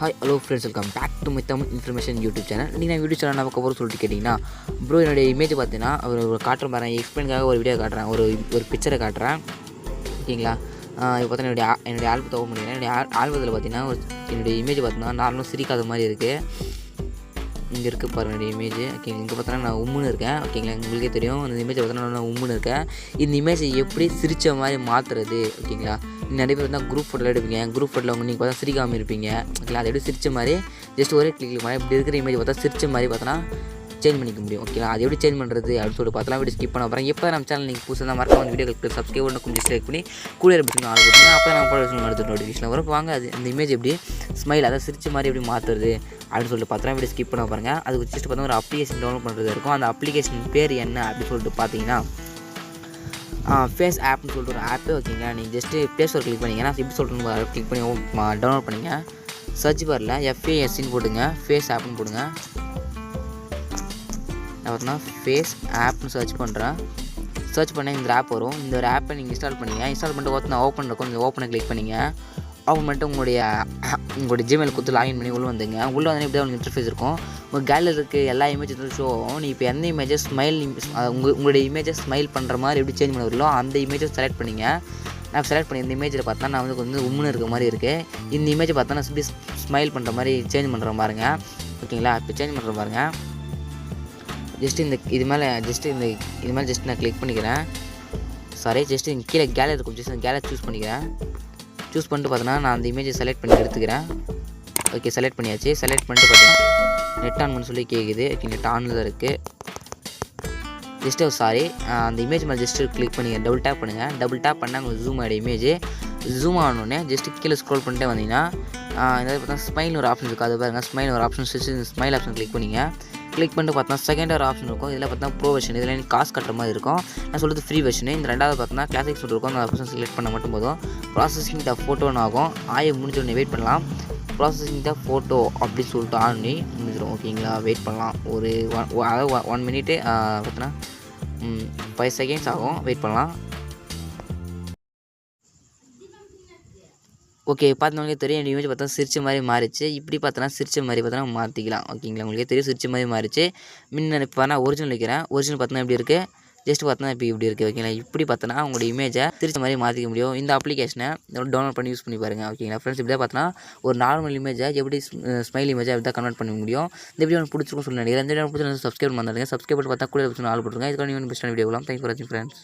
Hi hello friends, welcome back to my Tamil information YouTube channel. நீங்கள் YouTube channel நமக்கு அப்புறம் சொல்லிட்டு கேட்டிங்கன்னா, ப்ரோ என்னுடைய இமேஜ் பார்த்தீங்கன்னா ஒரு காட்டுறேன் பாருங்கள், எக்ஸ்பிளைனுக்காக ஒரு வீடியோ காட்டுறேன், ஒரு பிக்சரை காட்டுறேன். ஓகேங்களா? இப்போ பார்த்தீங்கன்னா என்னுடைய ஆல்பத்தை ஓப்பன் பண்ணிக்கிறேன். என்னுடைய ஆல்பத்தில் பார்த்தீங்கன்னா என்னுடைய இமேஜ் பார்த்தீங்கன்னா நார்மலாக சிரிக்காத மாதிரி இருக்குது. இங்கே இருக்குது பாருங்கள் என்னுடைய இமேஜ். ஓகேங்க, இங்கே பார்த்தோன்னா நான் உம்முன்னு இருக்கேன். ஓகேங்களா, உங்களுக்கே தெரியும் இந்த இமேஜை பார்த்தோன்னா நான் உம்முன்னு இருக்கேன். இந்த இமேஜை எப்படி சிரித்த மாதிரி மாற்றுறது? ஓகேங்களா, நிறைய பேர் தான் குரூப் ஃபோட்டோவில் எடுப்பீங்க. குரூப் ஃபோட்டோவில் நீங்கள் பார்த்தா சிரிக்காமல் இருப்பீங்க. ஓகேங்களா, அதை எப்படி சிரித்த மாதிரி ஜஸ்ட் ஒரே கிளிக் மாதிரி இப்படி இருக்கிற இமேஜ் பார்த்தா சிரித்த மாதிரி பார்த்தோன்னா சேஞ்ச் பண்ணிக்க முடியும். ஓகேங்களா, அது எப்படி சேஞ்ச் பண்ணுறது அப்படின்னு சொல்லிட்டு பார்த்தலாம். வீடியோ ஸ்கிப் பண்ண போகிறேன். எப்போ நம்ம சேனல் நீங்கள் புதுசாக தான் மறக்காம வீடியோ கிளிக் சப்ஸ்கிரைப் பண்ணி கொஞ்சம் செலக்ட் பண்ணி கூட இருப்பீங்க ஆள் கொடுத்துங்க. அப்போ நம்ம போட அடுத்த நோட்டிஃபிகேஷன் வரும். வாங்க அது அந்த இமேஜ் எப்படி ஸ்மைல் அதை சிரித்த மாதிரி எப்படி மாற்றுறது அப்படின்னு சொல்லிட்டு பார்த்தோன்னா வீடியோ ஸ்கிப் பண்ண பாருங்கள். அதுக்கு ஜஸ்ட் பார்த்தா ஒரு அப்ளிகேஷன் டவுன்லோட் பண்ணுறது இருக்கும். அந்த அப்ளிகேஷன் பேர் என்ன அப்படின்னு சொல்லிட்டு பார்த்தீங்கன்னா ஃபேஸ் ஆப்னு சொல்லிட்டு ஒரு ஆப்பு. ஓகேங்களா, நீங்கள் ஜஸ்ட்டு ப்ளே ஸ்டோர் கிளிக் பண்ணிங்கன்னா எப்படி சொல்கிறேன்னு கிளிக் பண்ணி டவுன்லோட் பண்ணிங்க. சர்ச் பாரில் FASன்னு போடுங்க, ஃபேஸ் ஆப்னு போடுங்க. நான் பார்த்தீங்கன்னா ஃபேஸ் ஆப்னு சர்ச் பண்ணுறேன். சர்ச் பண்ணால் இந்த ஆப் வரும். இந்த ஒரு ஆப்பை நீங்கள் இன்ஸ்டால் பண்ணிங்க. இன்ஸ்டால் பண்ணிட்டு ஓப்பன் இருக்கும். இந்த ஓப்பனை கிளிக் பண்ணிங்க. ஓப்பன் பண்ணிட்டு உங்களுடைய ஜிமெயில் கொடுத்து லாகின் பண்ணி உள்ளே வந்துங்க. உள்ளே வந்து இப்படி உங்களுக்கு இன்டர்ஃபேஸ் இருக்கும். உங்கள் கேலரியில் இருக்க எல்லா இமேஜும் ஷோ ஆகும். நீ இப்போ எந்த இமேஜை ஸ்மைல் உங்களுடைய இமேஜை ஸ்மைல் பண்ணுற மாதிரி எப்படி சேஞ்ச் பண்ண வரலோ அந்த இமேஜை செலக்ட் பண்ணிங்க. நான் செலக்ட் பண்ணி இந்த இமேஜில் பார்த்தா நான் வந்து கொஞ்சம் உம்முன்னு இருக்க மாதிரி இருக்குது. இந்த இமேஜை பார்த்தா நான் எப்படி ஸ்மைல் பண்ணுற மாதிரி சேஞ்ச் பண்ணுற பாருங்க. ஓகேங்களா, இப்போ சேஞ்ச் பண்ணுற பாருங்கள். ஜஸ்ட்டு இது மேலே ஜஸ்ட் நான் கிளிக் பண்ணிக்கிறேன். ஜஸ்ட்டு இங்கே கீழே கேலரி இருக்கும். ஜஸ்ட் அந்த கேலரி சூஸ் பண்ணிக்கிறேன். சூஸ் பண்ணிட்டு பார்த்தோன்னா நான் அந்த இமேஜை செலக்ட் பண்ணி எடுத்துக்கிறேன். ஓகே, செலக்ட் பண்ணியாச்சு. செலக்ட் பண்ணிட்டு பார்த்தீங்கன்னா நெட் ஆன் பண்ணி சொல்லி கேட்குது. ஓகே, நெட் ஆனில் தான் இருக்குது. ஜஸ்ட்டு அந்த இமேஜ் மேலே ஜஸ்ட்டு கிளிக் பண்ணிங்க. டபுள் டேப் பண்ணுங்கள். டபுள் டேப் பண்ணால் உங்களுக்கு ஜூம் ஆகிடும் இமேஜ். ஜூம் ஆனோடனே ஜஸ்ட்டு கீழே ஸ்க்ரோல் பண்ணிட்டே வந்தீங்கன்னா ஏதாவது பார்த்தா ஸ்மைல் ஒரு ஆப்ஷன் இருக்குது. அது பாருங்கள், ஸ்மைல் ஒரு ஆப்ஷன் ஸ்மைல் ஆப்ஷன் கிளிக் பண்ணிங்க. கிளிக் பண்ணிட்டு பார்த்தா செகண்ட் ஒரு ஆப்ஷன் இருக்கும். இதில் பார்த்தா ப்ரோ வெர்ஷன். இதில் எனக்கு காசு கட்டுற மாதிரி இருக்கும். நான் சொல்கிறது ஃப்ரீ வெர்ஷன். இந்த ரெண்டாவது பார்த்தா கிளாசிக் சொல்லிட்டு இருக்கும். அந்த ஆப்ஷன் செலக்ட் பண்ண மட்டும் போதும். ப்ராசஸிங் த ஃபோட்டோன்னு ஆகும். முடிஞ்சோடனே வெயிட் பண்ணலாம். ப்ராசஸிங் த ஃபோட்டோ அப்படின்னு சொல்லிட்டு ஆன் பண்ணி முடிஞ்சிடும். ஓகேங்களா, வெயிட் பண்ணலாம். அதாவது 1 மினிட்டு பார்த்தோன்னா 5 செகண்ட்ஸ் ஆகும். வெயிட் பண்ணலாம். ஓகே, பார்த்தவங்களுக்கே தெரியும் என்னோட இமேஜ் பார்த்தா சிரிச்ச மாதிரி மாறிச்சு. இப்படி பார்த்தோன்னா சிரிச்ச மாதிரி பார்த்தோன்னா மாற்றிக்கலாம். ஓகேங்களா, உங்களுக்கே தெரியும் சிரிச்ச மாதிரி மாறிச்சு. இப்போ நான் ஒரிஜினல் வைக்கிறேன். ஒரிஜினல் பார்த்தோன்னா எப்படி இருக்குது, ஜஸ்ட் பார்த்தோன்னா இப்போ இப்படி இருக்குது. ஓகேங்களா, இப்படி பார்த்தோன்னா உங்களோட இமேஜை சிரிச்ச மாதிரி மாற்றிக்க முடியும். இந்த அப்ளிகேஷனை டவுன்லோட் பண்ணி யூஸ் பண்ணி பாருங்கள். ஓகேங்களா ஃப்ரெண்ட்ஸ், இப்படி தான் பார்த்தோன்னா ஒரு நார்மல் இமேஜை எப்படி ஸ்மைல் இமேஜை அப்படி தான் கன்வெர்ட் பண்ண முடியும். இந்த வீடியோ எனக்கு பிடிச்சிருக்கும் சொல்லி நினைக்கிறேன். இந்த வீடியோ பிடிச்சி சப்ஸ்கிரைப் பண்ணுறேன். சப்ஸ்கிரைப் பண்ணி பார்த்தா கூட ஆள் போட்டுருங்க. இதுக்காக நீங்கள் பெஸ்ட்டான வீடியோலாம். தேங்க்ஸ் ஃபார் வாட்சிங் ஃப்ரெண்ட்ஸ்.